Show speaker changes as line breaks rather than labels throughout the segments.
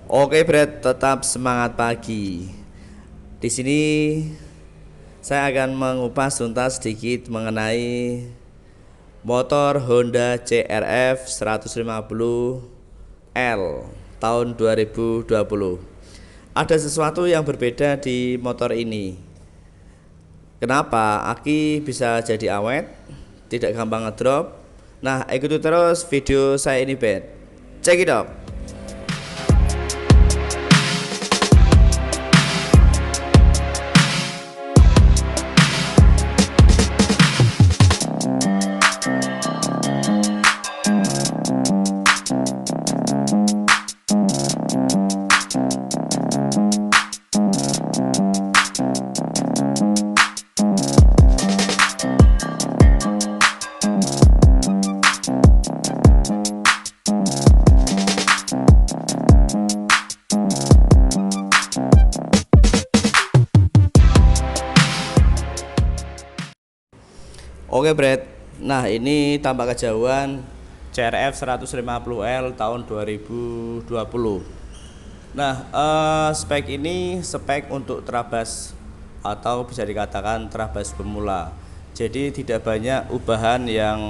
Oke, Brad, tetap semangat pagi. Di sini saya akan mengupas tuntas sedikit mengenai motor Honda CRF 150L tahun 2020. Ada sesuatu yang berbeda di motor ini. Kenapa aki bisa jadi awet, tidak gampang ngedrop? Nah, ikuti terus video saya ini, Brad. Check it out. Oke, Brad. Nah, ini tampak kejauhan CRF 150L tahun 2020. Nah, spek ini spek untuk terabas atau bisa dikatakan terabas pemula. Jadi tidak banyak ubahan yang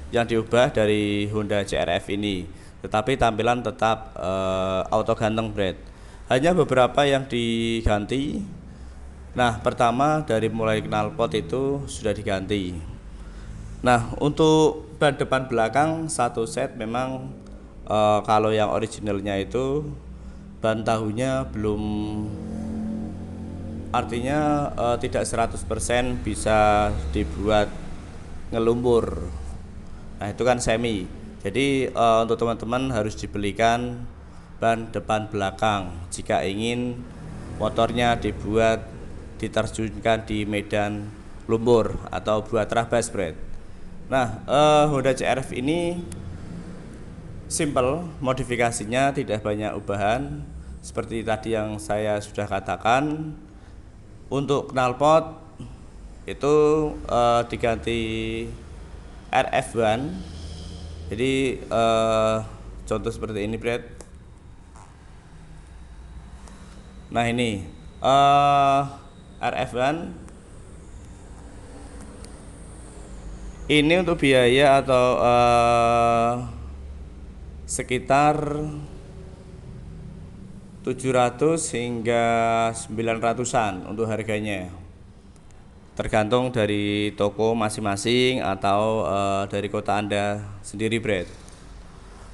diubah dari Honda CRF ini. Tetapi tampilan tetap auto ganteng, Brad. Hanya beberapa yang diganti. Nah, pertama dari mulai knalpot itu sudah diganti. Nah, untuk ban depan belakang satu set memang kalau yang originalnya itu ban tahunya belum, artinya tidak 100% bisa dibuat ngelumpur. Nah, itu kan semi. Jadi untuk teman-teman harus dibelikan ban depan belakang jika ingin motornya dibuat diterjunkan di medan lumpur atau buat terabas, Brad. Nah, Honda CRF ini simple modifikasinya, tidak banyak ubahan seperti tadi yang saya sudah katakan. Untuk knalpot itu diganti RF1. Jadi contoh seperti ini, Brad. Nah, ini RF1 ini untuk biaya atau sekitar 700 hingga 900-an untuk harganya, tergantung dari toko masing-masing atau dari kota Anda sendiri, Brad.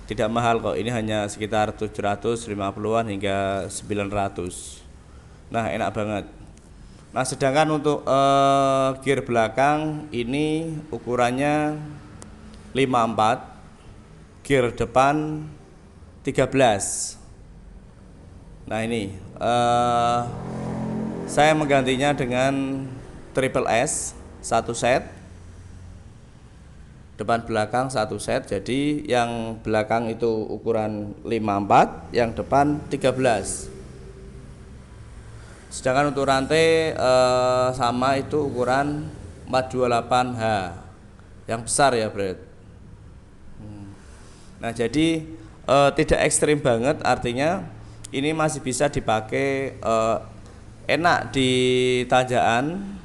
Tidak mahal kok, ini hanya sekitar 750-an hingga 900. Nah, enak banget. Nah, sedangkan untuk gear belakang ini ukurannya 54, gear depan 13. Nah, ini saya menggantinya dengan triple S satu set, depan belakang satu set. Jadi yang belakang itu ukuran 54, yang depan 13. Sedangkan untuk rantai sama itu ukuran 428H, yang besar ya, Brad. Nah, jadi tidak ekstrim banget, artinya ini masih bisa dipakai, enak di tanjakan,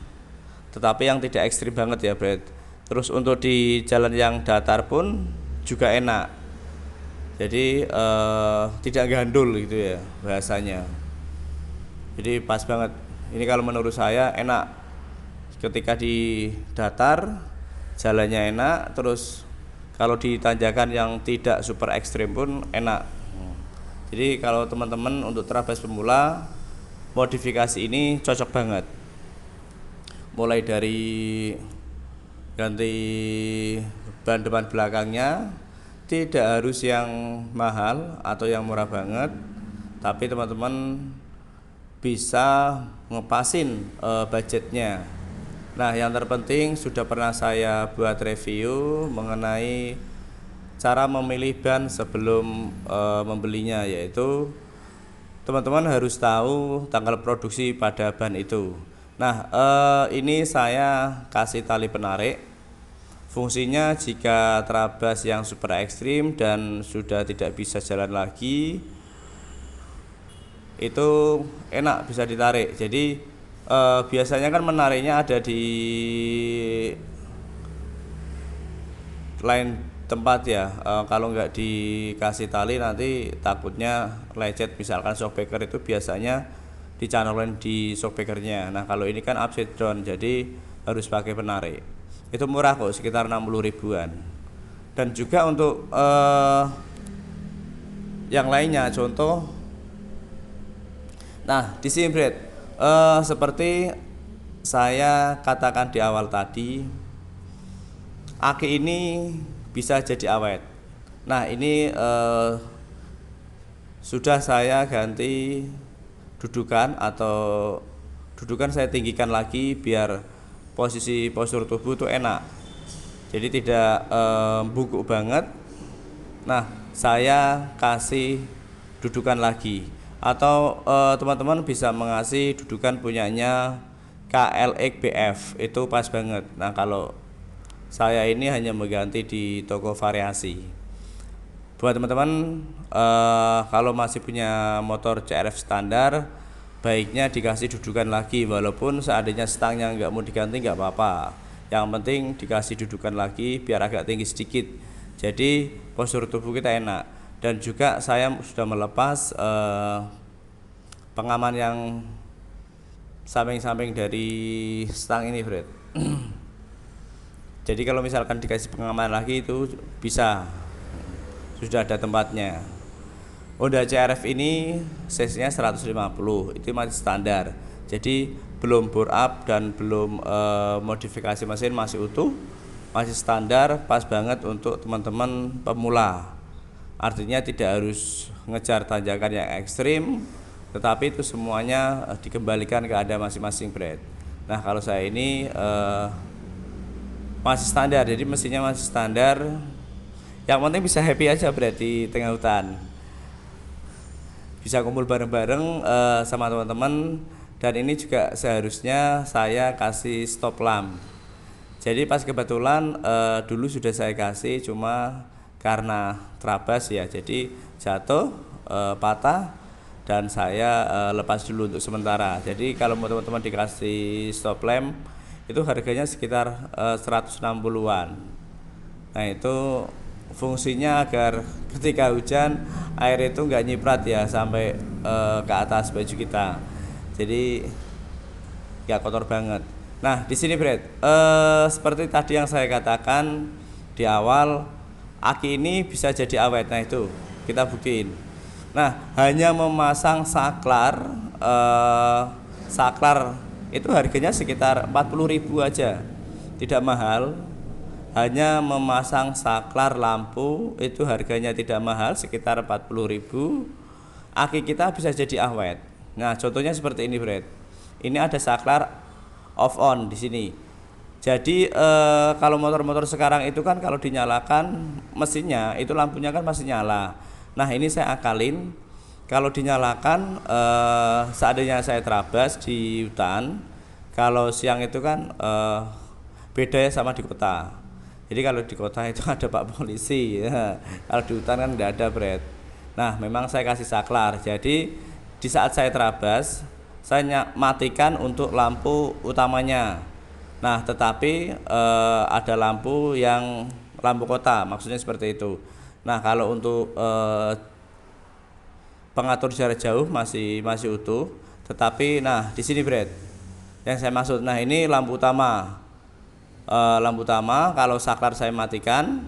tetapi yang tidak ekstrim banget ya, Brad. Terus untuk di jalan yang datar pun juga enak. Jadi tidak gandul gitu ya bahasanya. Jadi pas banget. Ini kalau menurut saya enak. Ketika di datar jalannya enak, terus kalau di tanjakan yang tidak super ekstrim pun enak. Jadi kalau teman-teman untuk terabas pemula, modifikasi ini cocok banget. Mulai dari ganti ban depan belakangnya, tidak harus yang mahal atau yang murah banget, tapi teman-teman bisa ngepasin budgetnya. Nah, yang terpenting sudah pernah saya buat review mengenai cara memilih ban sebelum membelinya, yaitu teman-teman harus tahu tanggal produksi pada ban itu. Nah, ini saya kasih tali penarik. Fungsinya jika terabas yang super ekstrim dan sudah tidak bisa jalan lagi, itu enak bisa ditarik. Jadi biasanya kan menariknya ada di lain tempat ya. Kalau nggak dikasih tali nanti takutnya lecet. Misalkan shockbreaker itu biasanya dicanolin di shockbreakernya. Nah kalau ini kan upside down, jadi harus pakai penarik. Itu murah kok, sekitar 60 ribuan. Dan juga untuk yang lainnya, contoh, nah di sini Brad, seperti saya katakan di awal tadi, aki ini bisa jadi awet. Nah ini sudah saya ganti dudukan, atau dudukan saya tinggikan lagi biar posisi postur tubuh itu enak, jadi tidak bungkuk banget. Nah saya kasih dudukan lagi, atau teman-teman bisa mengasih dudukan punyanya KLX BF, itu pas banget. Nah kalau saya ini hanya mengganti di toko variasi. Buat teman-teman kalau masih punya motor CRF standar, baiknya dikasih dudukan lagi, walaupun seandainya stangnya nggak mau diganti nggak apa-apa. Yang penting dikasih dudukan lagi biar agak tinggi sedikit, jadi postur tubuh kita enak. Dan juga saya sudah melepas pengaman yang samping-samping dari stang ini, Fred. Jadi kalau misalkan dikasih pengaman lagi itu bisa, sudah ada tempatnya. Honda CRF ini cc-nya 150, itu masih standar. Jadi belum bore up dan belum modifikasi mesin, masih utuh, masih standar, pas banget untuk teman-teman pemula. Artinya tidak harus ngejar tanjakan yang ekstrim, tetapi itu semuanya dikembalikan ke Anda masing-masing, Brad. Nah kalau saya ini masih standar, jadi mesinnya masih standar. Yang penting bisa happy aja, Brad, di tengah hutan. Bisa kumpul bareng-bareng sama teman-teman. Dan ini juga seharusnya saya kasih stop lamp. Jadi pas kebetulan dulu sudah saya kasih, cuma karena terabas ya, jadi jatuh, patah, dan saya lepas dulu untuk sementara. Jadi kalau mau teman-teman dikasih stop lamp itu harganya sekitar 160-an. Nah itu fungsinya agar ketika hujan air itu nggak nyiprat ya sampai ke atas baju kita, jadi nggak kotor banget. Nah di sini Brad, seperti tadi yang saya katakan di awal, aki ini bisa jadi awet. Nah itu kita buktiin. Nah hanya memasang saklar, saklar itu harganya sekitar 40.000 aja, tidak mahal. Hanya memasang saklar lampu itu harganya tidak mahal, sekitar 40.000. Aki kita bisa jadi awet. Nah contohnya seperti ini, Brad. Ini ada saklar off on di sini. Jadi kalau motor-motor sekarang itu kan kalau dinyalakan mesinnya itu lampunya kan masih nyala. Nah ini saya akalin, kalau dinyalakan seandainya saya terabas di hutan, kalau siang itu kan beda ya sama di kota. Jadi kalau di kota itu ada Pak Polisi ya. Kalau di hutan kan nggak ada, Brad. Nah memang saya kasih saklar, jadi di saat saya terabas saya matikan untuk lampu utamanya. Nah tetapi ada lampu yang lampu kota, maksudnya seperti itu. Nah kalau untuk pengatur jarak jauh masih utuh, tetapi nah di sini, Brad, yang saya maksud. Nah ini lampu utama. Lampu utama kalau saklar saya matikan,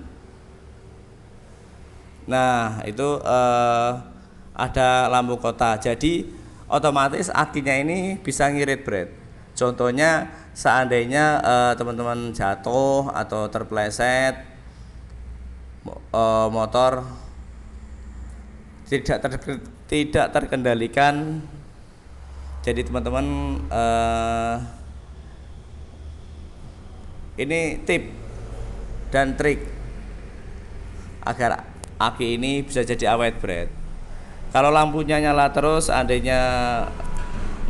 nah itu ada lampu kota, jadi otomatis akinya ini bisa ngirit, Brad. Contohnya seandainya teman-teman jatuh atau terpleset, motor tidak terkendalikan, jadi teman-teman ini tip dan trik agar aki ini bisa jadi awet, Brad. Kalau lampunya nyala terus, seandainya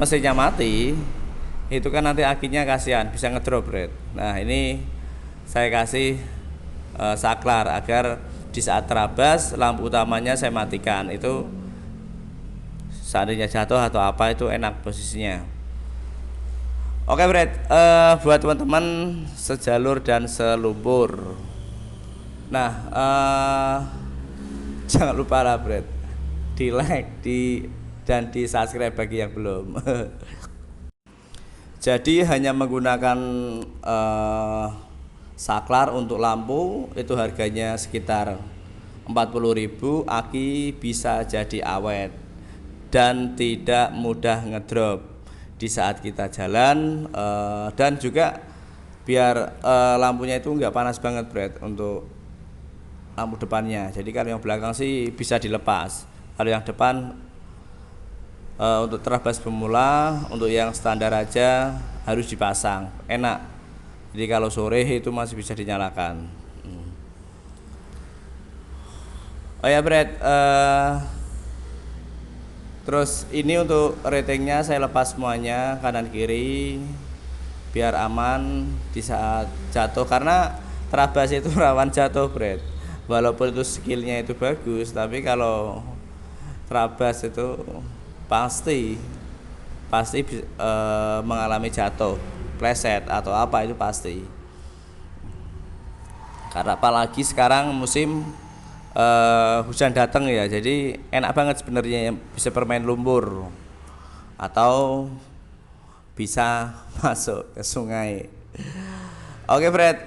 mesinnya mati, itu kan nanti akinya kasihan, bisa ngedrop, Brad. Nah ini saya kasih saklar agar di saat terabas lampu utamanya saya matikan, itu seandainya jatuh atau apa itu enak posisinya. Oke Brad, buat teman-teman sejalur dan selumpur. Nah, jangan lupa lah Brad, di like, dan di subscribe bagi yang belum. Jadi hanya menggunakan saklar untuk lampu itu harganya sekitar 40.000, aki bisa jadi awet dan tidak mudah ngedrop di saat kita jalan, dan juga biar lampunya itu nggak panas banget Brad untuk lampu depannya. Jadi kalau yang belakang sih bisa dilepas, kalau yang depan untuk terabas pemula, untuk yang standar aja harus dipasang, enak. Jadi kalau sore itu masih bisa dinyalakan. Oh ya Brad, terus ini untuk ratingnya saya lepas semuanya kanan kiri biar aman di saat jatuh, karena terabas itu rawan jatuh Brad. Walaupun itu skillnya itu bagus, tapi kalau terabas itu pasti mengalami jatuh, pleset atau apa itu pasti. Karena apalagi sekarang musim hujan datang ya, jadi enak banget sebenarnya bisa bermain lumpur atau bisa masuk ke sungai. Oke Fred,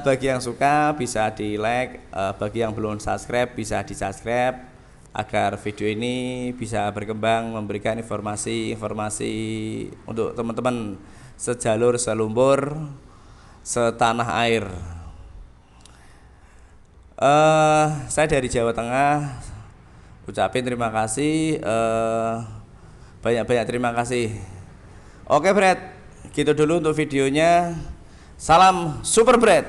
bagi yang suka bisa di like, bagi yang belum subscribe bisa di subscribe agar video ini bisa berkembang, memberikan informasi-informasi untuk teman-teman sejalur selumpur setanah air. Saya dari Jawa Tengah ucapin terima kasih, banyak-banyak terima kasih. Oke Fred, gitu dulu untuk videonya. Salam Super Bread.